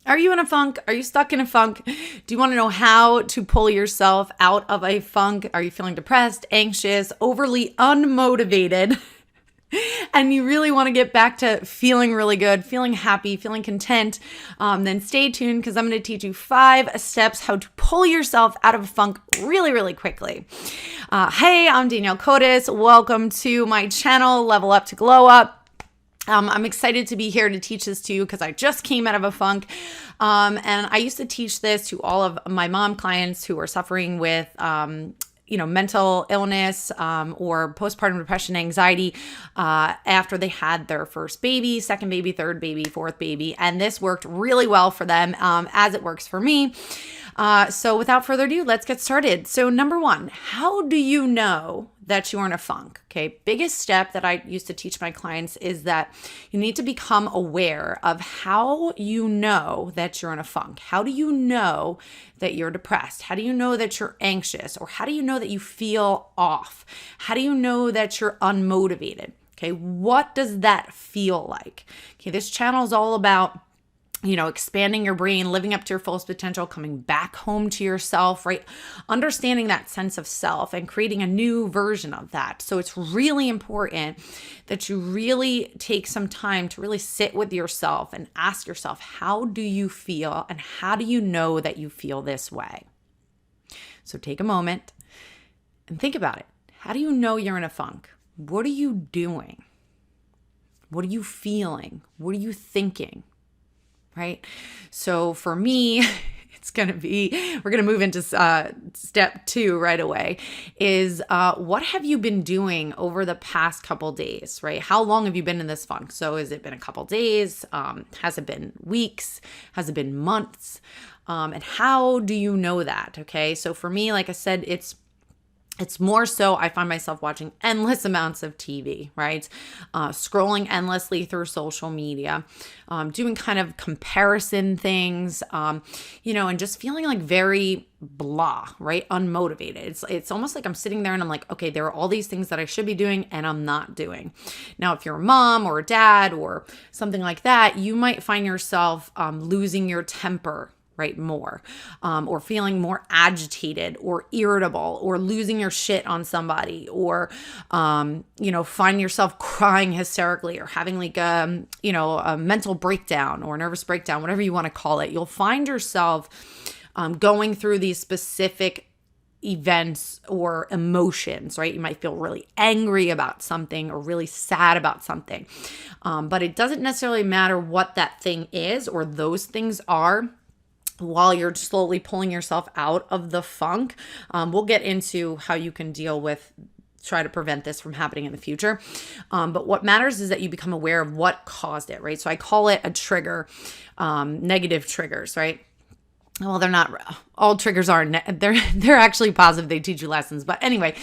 Are you in a funk? Are you stuck in a funk? Do you want to know how to pull yourself out of a funk? Are you feeling depressed, anxious, overly unmotivated? And you really want to get back to feeling really good, feeling happy, feeling content, then stay tuned because I'm going to teach you 5 steps how to pull yourself out of a funk really, really quickly. Hey, I'm Danielle Cotis. Welcome to my channel, Level Up to Glow Up. I'm excited to be here to teach this to you because I just came out of a funk. And I used to teach this to all of my mom clients who are suffering with mental illness or postpartum depression, anxiety after they had their first baby, second baby, third baby, fourth baby. And this worked really well for them as it works for me. So without further ado, let's get started. So number 1, how do you know that you're in a funk? Okay, biggest step that I used to teach my clients is that you need to become aware of how you know that you're in a funk. How do you know that you're depressed? How do you know that you're anxious? Or how do you know that you feel off? How do you know that you're unmotivated? Okay, what does that feel like? Okay, this channel is all about expanding your brain, living up to your fullest potential, coming back home to yourself, right? Understanding that sense of self and creating a new version of that. So it's really important that you really take some time to really sit with yourself and ask yourself, how do you feel and how do you know that you feel this way? So take a moment and think about it. How do you know you're in a funk? What are you doing? What are you feeling? What are you thinking? Right? So for me, we're going to move into step 2 right away is what have you been doing over the past couple days, right? How long have you been in this funk? So has it been a couple days? Has it been weeks? Has it been months? And how do you know that? Okay. So for me, like I said, it's more so I find myself watching endless amounts of TV, right? Scrolling endlessly through social media, doing kind of comparison things, and just feeling like very blah, right? Unmotivated. It's almost like I'm sitting there and I'm like, okay, there are all these things that I should be doing and I'm not doing. Now, if you're a mom or a dad or something like that, you might find yourself losing your temper, right? More, or feeling more agitated or irritable or losing your shit on somebody or, find yourself crying hysterically or having like a mental breakdown or nervous breakdown, whatever you want to call it. You'll find yourself going through these specific events or emotions, right? You might feel really angry about something or really sad about something. But it doesn't necessarily matter what that thing is or those things are. While you're slowly pulling yourself out of the funk, we'll get into how you can try to prevent this from happening in the future. But what matters is that you become aware of what caused it, right? So I call it a trigger, negative triggers, right? Well, they're not all triggers are they're actually positive. They teach you lessons. But anyway,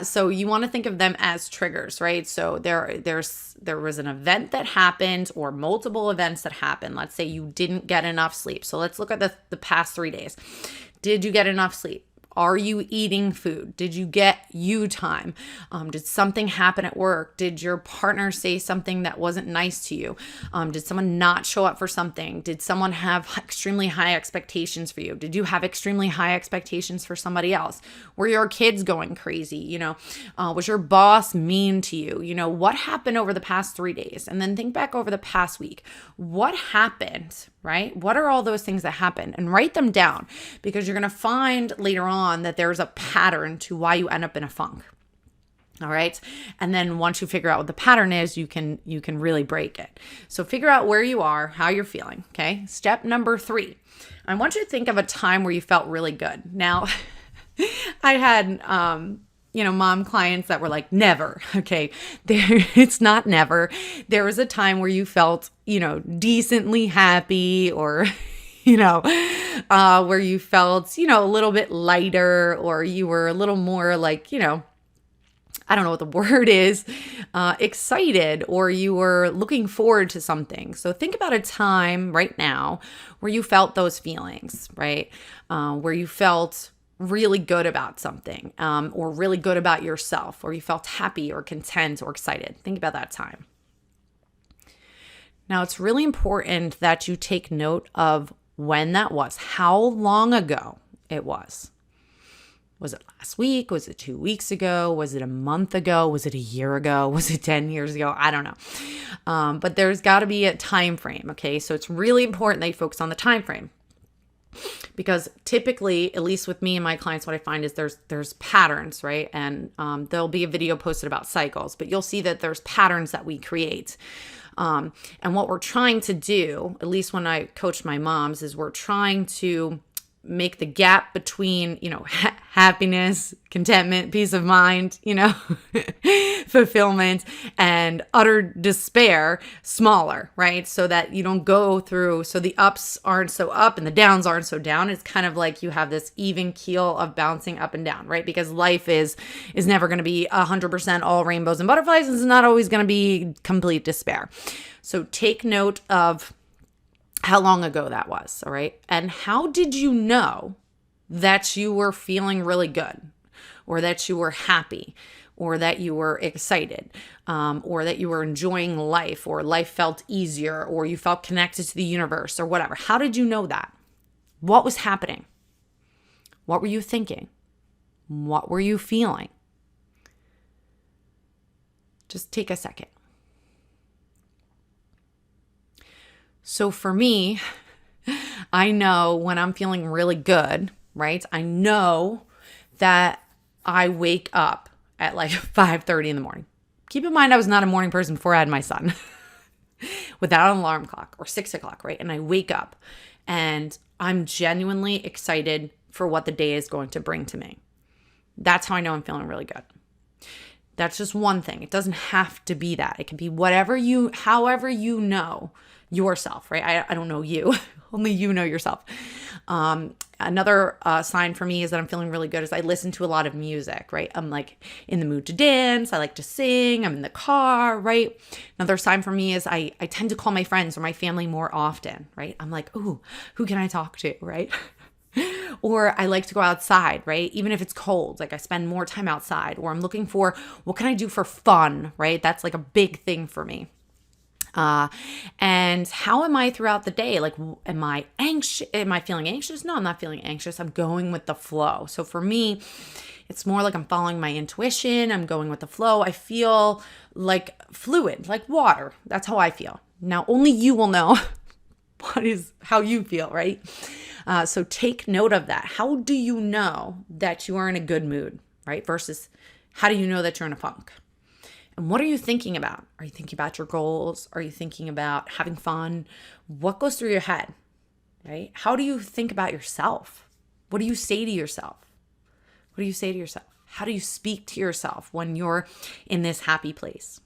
so you want to think of them as triggers, right? So there was an event that happened or multiple events that happened. Let's say you didn't get enough sleep. So let's look at the past 3 days. Did you get enough sleep? Are you eating food? Did you get you time? Did something happen at work? Did your partner say something that wasn't nice to you? Did someone not show up for something? Did someone have extremely high expectations for you? Did you have extremely high expectations for somebody else? Were your kids going crazy? Was your boss mean to you? What happened over the past 3 days? And then think back over the past week. What happened, right? What are all those things that happened? And write them down because you're going to find later on that there's a pattern to why you end up in a funk. All right. And then once you figure out what the pattern is, you can really break it. So figure out where you are, how you're feeling. Okay. Step number 3. I want you to think of a time where you felt really good. Now, I had, mom clients that were like, never. Okay. It's not never. There was a time where you felt, decently happy or, where you felt, a little bit lighter or you were a little more like, I don't know what the word is, excited, or you were looking forward to something. So think about a time right now where you felt those feelings, right? Where you felt really good about something, or really good about yourself, or you felt happy or content or excited. Think about that time. Now, it's really important that you take note of when that was, how long ago it was. Was it last week? Was it 2 weeks ago? Was it a month ago? Was it a year ago? Was it 10 years ago? I don't know. But there's got to be a time frame, okay? So it's really important that you focus on the time frame. Because typically, at least with me and my clients, what I find is there's patterns, right? And there'll be a video posted about cycles, but you'll see that there's patterns that we create. And what we're trying to do, at least when I coach my moms, is we're trying to make the gap between, happiness, contentment, peace of mind, fulfillment, and utter despair smaller, right? So that you don't go through, so the ups aren't so up and the downs aren't so down. It's kind of like you have this even keel of bouncing up and down, right? Because life is never going to be 100% all rainbows and butterflies. It's not always going to be complete despair. So take note of how long ago that was, all right? And how did you know that you were feeling really good, or that you were happy, or that you were excited, or that you were enjoying life, or life felt easier, or you felt connected to the universe, or whatever? How did you know that? What was happening? What were you thinking? What were you feeling? Just take a second. So for me, I know when I'm feeling really good, right? I know that I wake up at like 5:30 in the morning. Keep in mind, I was not a morning person before I had my son without an alarm clock, or 6 o'clock, right? And I wake up and I'm genuinely excited for what the day is going to bring to me. That's how I know I'm feeling really good. That's just one thing. It doesn't have to be that. It can be however you know yourself, right? I don't know you. Only you know yourself. Another sign for me is that I'm feeling really good is I listen to a lot of music, right? I'm like in the mood to dance. I like to sing. I'm in the car, right? Another sign for me is I tend to call my friends or my family more often, right? I'm like, ooh, who can I talk to, right? Or I like to go outside, right? Even if it's cold, like I spend more time outside, or I'm looking for what can I do for fun, right? That's like a big thing for me. And how am I throughout the day? Like, am I anxious? Am I feeling anxious? No, I'm not feeling anxious. I'm going with the flow. So for me, it's more like I'm following my intuition. I'm going with the flow. I feel like fluid, like water. That's how I feel. Now, only you will know how you feel, right? So take note of that. How do you know that you are in a good mood, right? Versus how do you know that you're in a funk? And what are you thinking about? Are you thinking about your goals? Are you thinking about having fun? What goes through your head, right? How do you think about yourself? What do you say to yourself? What do you say to yourself? How do you speak to yourself when you're in this happy place,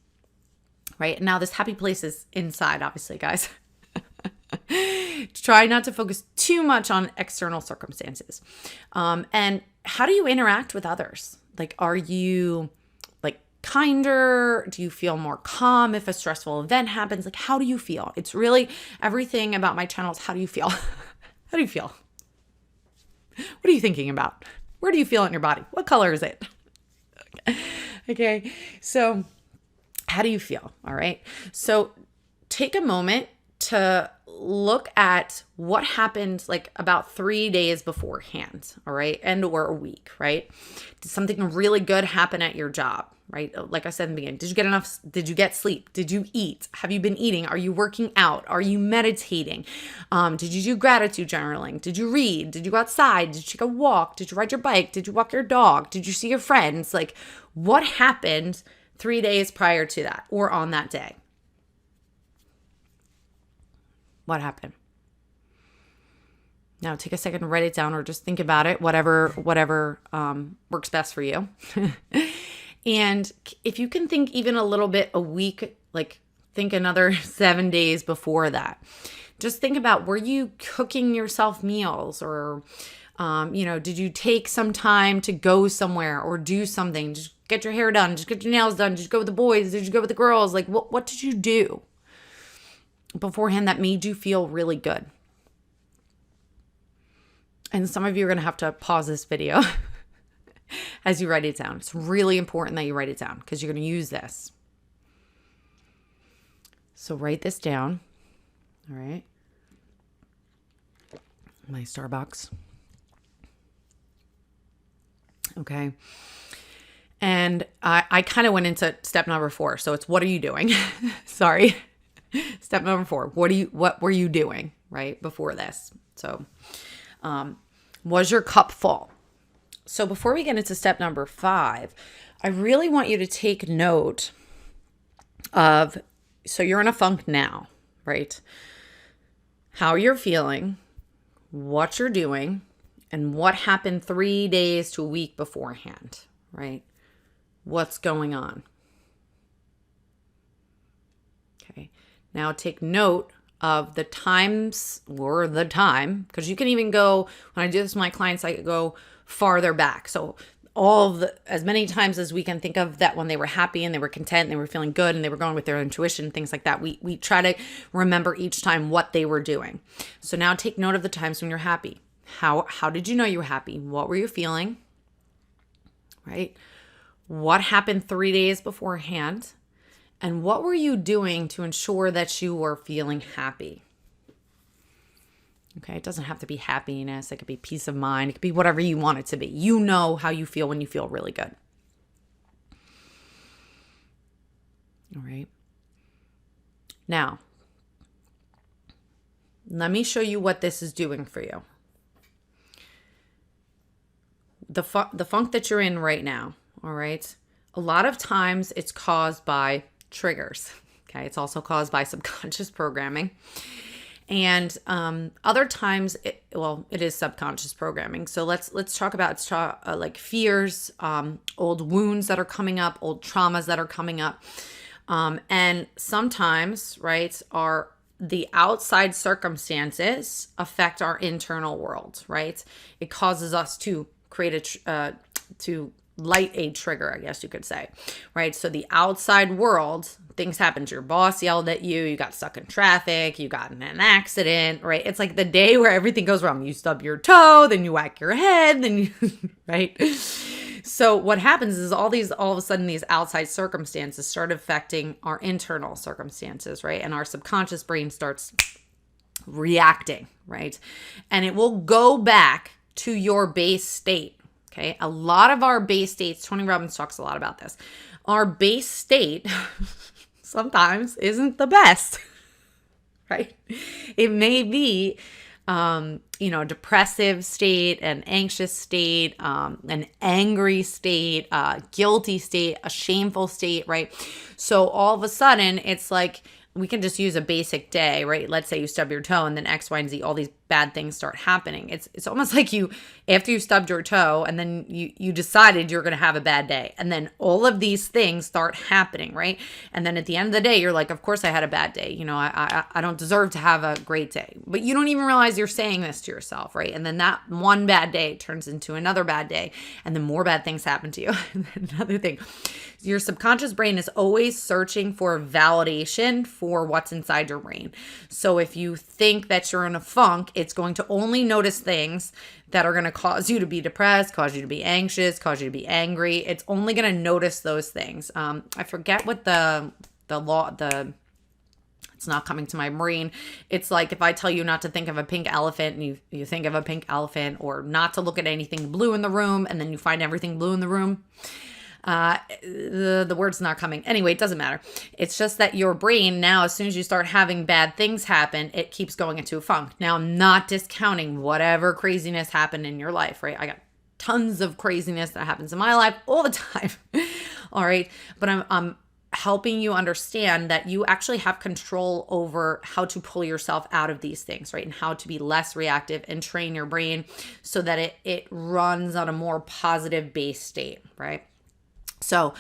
right? Now, this happy place is inside, obviously, guys. Try not to focus too much on external circumstances. And how do you interact with others? Like, are you kinder? Do you feel more calm if a stressful event happens? Like, how do you feel? It's really everything about my channel is how do you feel? How do you feel? What are you thinking about? Where do you feel in your body? What color is it? Okay. So how do you feel? All right. So take a moment to look at what happened like about 3 days beforehand. All right. Or a week, right? Did something really good happen at your job? Right? Like I said in the beginning, did you get enough? Did you get sleep? Did you eat? Have you been eating? Are you working out? Are you meditating? Did you do gratitude journaling? Did you read? Did you go outside? Did you take a walk? Did you ride your bike? Did you walk your dog? Did you see your friends? Like, what happened 3 days prior to that or on that day? What happened? Now take a second to write it down or just think about it, whatever works best for you. And if you can think even a little bit a week, like think another 7 days before that. Just think about, were you cooking yourself meals or, did you take some time to go somewhere or do something? Just get your hair done, just get your nails done, just go with the boys, did you go with the girls? Like what did you do beforehand that made you feel really good? And some of you are going to have to pause this video as you write it down. It's really important that you write it down because you're going to use this. So write this down. All right. My Starbucks. Okay. And I kind of went into step number 4. So it's, what are you doing? Sorry. Step number 4. What were you doing right before this? So, was your cup full? So before we get into step number 5, I really want you to take note of, so you're in a funk now, right? How you're feeling, what you're doing, and what happened 3 days to a week beforehand, right? What's going on? Okay. Now take note of the times, or the time, because you can even go, when I do this with my clients, I go farther back. So as many times as we can think of that when they were happy and they were content and they were feeling good and they were going with their intuition, things like that. We try to remember each time what they were doing. So now take note of the times when you're happy. How did you know you were happy? What were you feeling? Right? What happened 3 days beforehand? And what were you doing to ensure that you were feeling happy? Okay, it doesn't have to be happiness. It could be peace of mind. It could be whatever you want it to be. You know how you feel when you feel really good. All right. Now, let me show you what this is doing for you. The funk that you're in right now, all right? A lot of times it's caused by triggers. Okay, it's also caused by subconscious programming. And other times, it is subconscious programming. So let's talk about like fears, old wounds that are coming up, old traumas that are coming up. And sometimes, right, the outside circumstances affect our internal world, right? It causes us to create to light a trigger, I guess you could say, right? So the outside world, things happen. Your boss yelled at you, you got stuck in traffic, you got in an accident, right? It's like the day where everything goes wrong. You stub your toe, then you whack your head, then you, right? So what happens is all of a sudden, these outside circumstances start affecting our internal circumstances, right? And our subconscious brain starts reacting, right? And it will go back to your base state. Okay, a lot of our base states, Tony Robbins talks a lot about this. Our base state sometimes isn't the best, right? It may be, depressive state, an anxious state, an angry state, a guilty state, a shameful state, right? So all of a sudden, it's like, we can just use a basic day, right? Let's say you stub your toe and then X, Y, and Z, all these bad things start happening. It's almost like after you stubbed your toe and then you decided you're going to have a bad day. And then all of these things start happening, right? And then at the end of the day, you're like, of course I had a bad day. I don't deserve to have a great day. But you don't even realize you're saying this to yourself, right? And then that one bad day turns into another bad day. And then more bad things happen to you. Another thing. Your subconscious brain is always searching for validation for what's inside your brain. So if you think that you're in a funk, it's going to only notice things that are going to cause you to be depressed, cause you to be anxious, cause you to be angry. It's only going to notice those things. I forget what it's not coming to my brain. It's like if I tell you not to think of a pink elephant and you think of a pink elephant, or not to look at anything blue in the room and then you find everything blue in the room. The word's not coming. Anyway, it doesn't matter. It's just that your brain now, as soon as you start having bad things happen, it keeps going into a funk. Now, I'm not discounting whatever craziness happened in your life, right? I got tons of craziness that happens in my life all the time. All right. But I'm helping you understand that you actually have control over how to pull yourself out of these things, right? And how to be less reactive and train your brain so that it runs on a more positive base state, right? So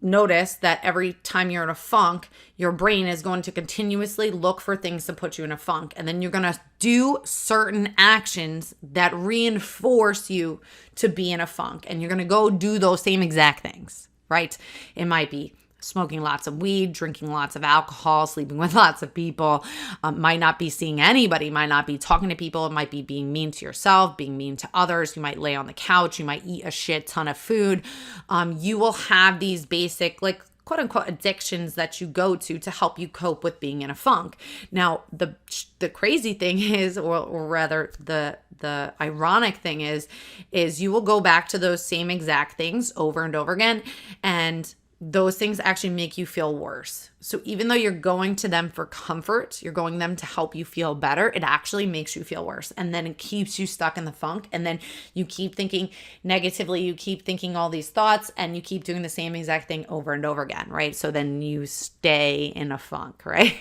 notice that every time you're in a funk, your brain is going to continuously look for things to put you in a funk. And then you're going to do certain actions that reinforce you to be in a funk. And you're going to go do those same exact things, right? It might be smoking lots of weed, drinking lots of alcohol, sleeping with lots of people, might not be seeing anybody, might not be talking to people. It might be being mean to yourself, being mean to others. You might lay on the couch. You might eat a shit ton of food. You will have these basic, like, quote unquote addictions that you go to help you cope with being in a funk. Now, the crazy thing is, or rather the ironic thing is you will go back to those same exact things over and over again, and those things actually make you feel worse. So even though you're going to them for comfort, you're going them to help you feel better, it actually makes you feel worse. And then it keeps you stuck in the funk. And then you keep thinking negatively, you keep thinking all these thoughts, and you keep doing the same exact thing over and over again, right? So then you stay in a funk, right?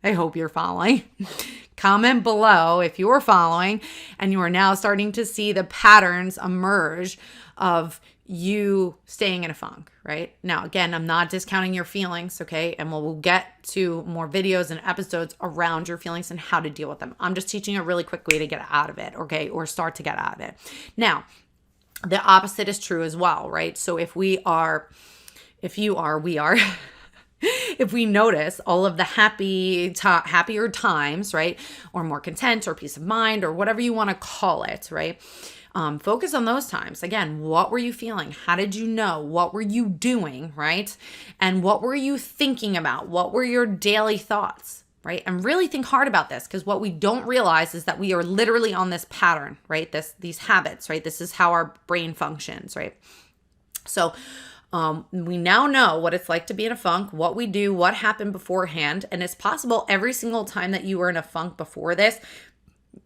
I hope you're following. Comment below if you are following and you are now starting to see the patterns emerge of you staying in a funk, right? Now, again, I'm not discounting your feelings, okay? And we'll get to more videos and episodes around your feelings and how to deal with them. I'm just teaching a really quick way to get out of it, okay? Or start to get out of it. Now, the opposite is true as well, right? So if we are, if we notice all of the happier times, right? Or more content or peace of mind or whatever you want to call it, right? Focus on those times. Again, what were you feeling? How did you know? What were you doing, right? And what were you thinking about? What were your daily thoughts, right? And really think hard about this, because what we don't realize is that we are literally on this pattern, right? These habits, right? This is how our brain functions, right? So we now know what it's like to be in a funk, what we do, what happened beforehand. And it's possible every single time that you were in a funk before this,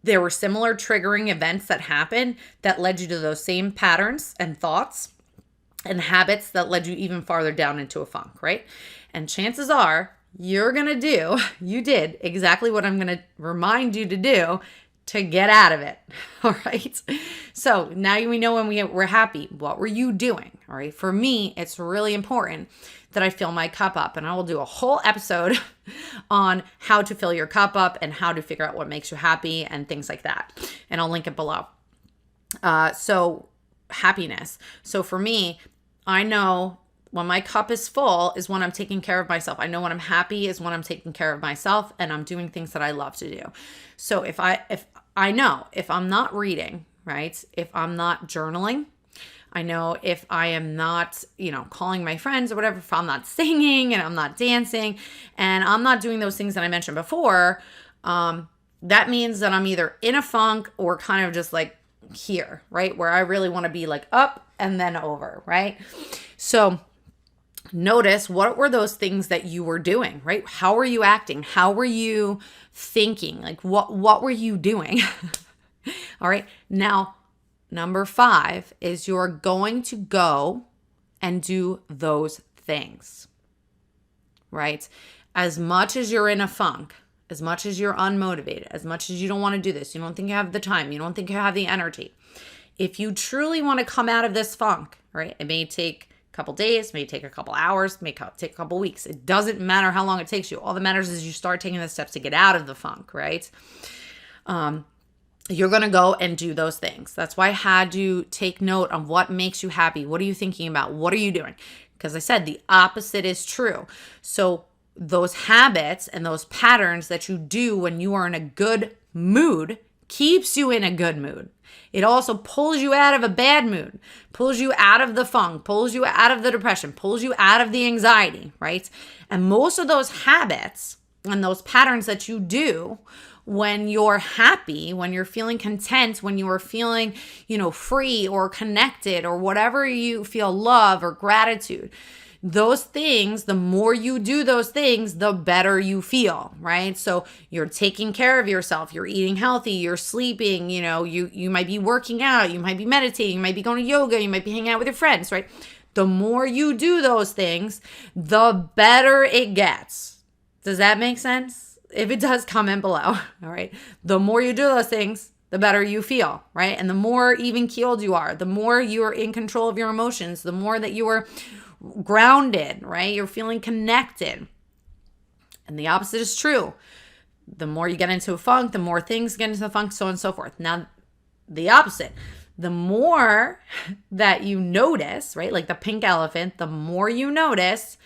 there were similar triggering events that happened that led you to those same patterns and thoughts and habits that led you even farther down into a funk, right? And chances are you did exactly what I'm going to remind you to do to get out of it. All right. So now we know when we're happy, what were you doing? All right. For me, it's really important that I fill my cup up, and I will do a whole episode on how to fill your cup up and how to figure out what makes you happy and things like that. And I'll link it below. So happiness. So for me, I know when my cup is full is when I'm taking care of myself. I know when I'm happy is when I'm taking care of myself and I'm doing things that I love to do. So if I know if I'm not reading, right? If I'm not journaling, I know if I am not, calling my friends or whatever, if I'm not singing and I'm not dancing and I'm not doing those things that I mentioned before, that means that I'm either in a funk or kind of just like here, right? Where I really want to be like up and then over, right? So notice what were those things that you were doing, right? How were you acting? How were you thinking? Like what were you doing? All right. Now, number 5 is you're going to go and do those things, right? As much as you're in a funk, as much as you're unmotivated, as much as you don't want to do this, you don't think you have the time, you don't think you have the energy. If you truly want to come out of this funk, right? It may take couple days, may take a couple hours, may take a couple weeks. It doesn't matter how long it takes you. All that matters is you start taking the steps to get out of the funk, right? You're going to go and do those things. That's why I had you take note on what makes you happy. What are you thinking about? What are you doing? Because I said the opposite is true. So those habits and those patterns that you do when you are in a good mood keeps you in a good mood. It also pulls you out of a bad mood, pulls you out of the funk, pulls you out of the depression, pulls you out of the anxiety, right? And most of those habits and those patterns that you do when you're happy, when you're feeling content, when you are feeling, free or connected or whatever you feel, love or gratitude, those things, the more you do those things, the better you feel, right? So you're taking care of yourself, you're eating healthy, you're sleeping, you might be working out, you might be meditating, you might be going to yoga, you might be hanging out with your friends, right? The more you do those things, the better it gets. Does that make sense? If it does, comment below, all right? The more you do those things, the better you feel, right? And the more even keeled you are, the more you are in control of your emotions, the more that you are grounded, right? You're feeling connected. And the opposite is true. The more you get into a funk, the more things get into the funk, so on and so forth. Now, the opposite, the more that you notice, right? Like the pink elephant, the more you notice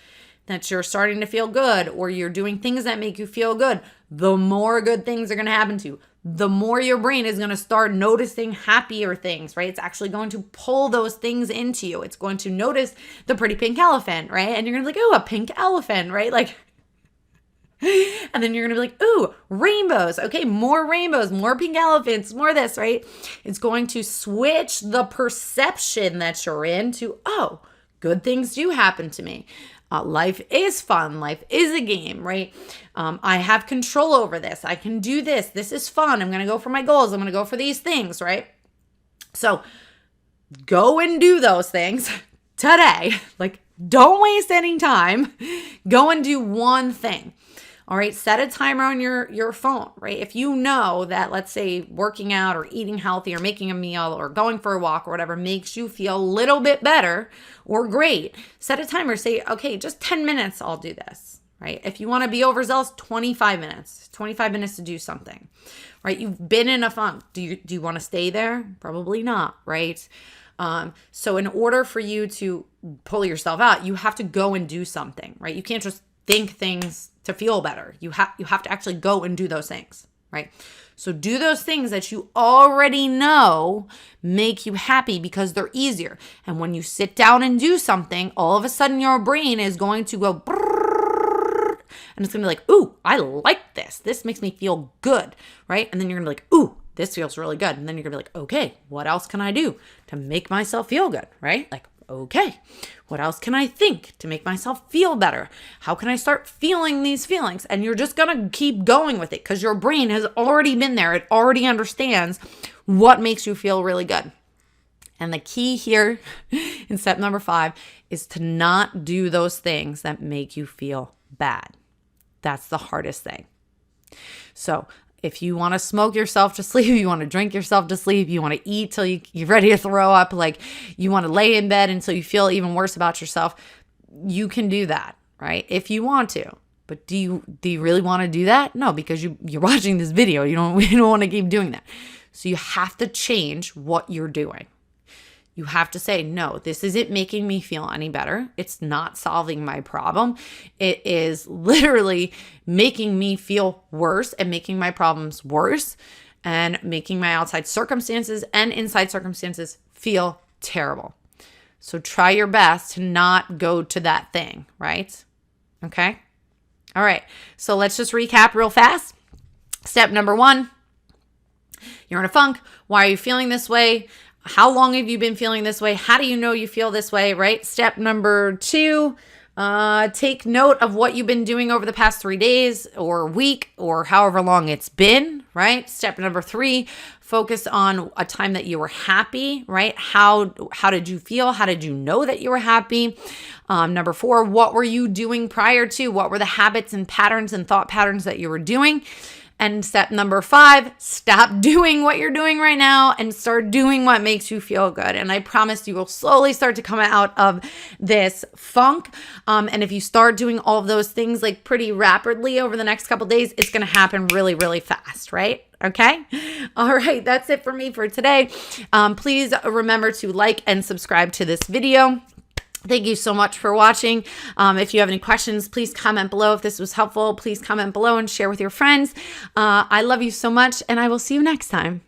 that you're starting to feel good or you're doing things that make you feel good, the more good things are going to happen to you. The more your brain is going to start noticing happier things, right? It's actually going to pull those things into you. It's going to notice the pretty pink elephant, right? And you're going to be like, oh, a pink elephant, right? Like, and then you're going to be like, ooh, rainbows. Okay, more rainbows, more pink elephants, more this, right? It's going to switch the perception that you're in to, oh, good things do happen to me. Life is fun. Life is a game, right? I have control over this. I can do this. This is fun. I'm going to go for my goals. I'm going to go for these things, right? So go and do those things today. Like, don't waste any time. Go and do one thing. All right, set a timer on your phone, right? If you know that, let's say, working out or eating healthy or making a meal or going for a walk or whatever makes you feel a little bit better or great, set a timer. Say, okay, just 10 minutes, I'll do this, right? If you want to be overzealous, 25 minutes to do something, right? You've been in a funk. Do you want to stay there? Probably not, right? So in order for you to pull yourself out, you have to go and do something, right? You can't just think things to feel better. You have to actually go and do those things, right? So do those things that you already know make you happy because they're easier. And when you sit down and do something, all of a sudden your brain is going to go brrrr, and it's going to be like, ooh, I like this. This makes me feel good, right? And then you're going to be like, ooh, this feels really good. And then you're going to be like, okay, what else can I do to make myself feel good, right? Like, okay, what else can I think to make myself feel better? How can I start feeling these feelings? And you're just going to keep going with it because your brain has already been there. It already understands what makes you feel really good. And the key here in step number 5 is to not do those things that make you feel bad. That's the hardest thing. So if you want to smoke yourself to sleep, you want to drink yourself to sleep, you want to eat till you're ready to throw up, like you want to lay in bed until you feel even worse about yourself, you can do that, right? If you want to. But do you really want to do that? No, because you're watching this video. You don't want to keep doing that. So you have to change what you're doing. You have to say, no, this isn't making me feel any better. It's not solving my problem. It is literally making me feel worse and making my problems worse and making my outside circumstances and inside circumstances feel terrible. So try your best to not go to that thing, right? Okay? All right. So let's just recap real fast. Step number 1, you're in a funk. Why are you feeling this way? How long have you been feeling this way? How do you know you feel this way, right? Step number 2, take note of what you've been doing over the past 3 days or week or however long it's been, right? Step number 3, focus on a time that you were happy, right? How did you feel? How did you know that you were happy? Number 4, what were you doing prior to? What were the habits and patterns and thought patterns that you were doing? And step number 5, stop doing what you're doing right now and start doing what makes you feel good. And I promise you will slowly start to come out of this funk. And if you start doing all of those things like pretty rapidly over the next couple days, it's going to happen really, really fast, right? Okay. All right. That's it for me for today. Please remember to like and subscribe to this video. Thank you so much for watching. If you have any questions, please comment below. If this was helpful, please comment below and share with your friends. I love you so much, and I will see you next time.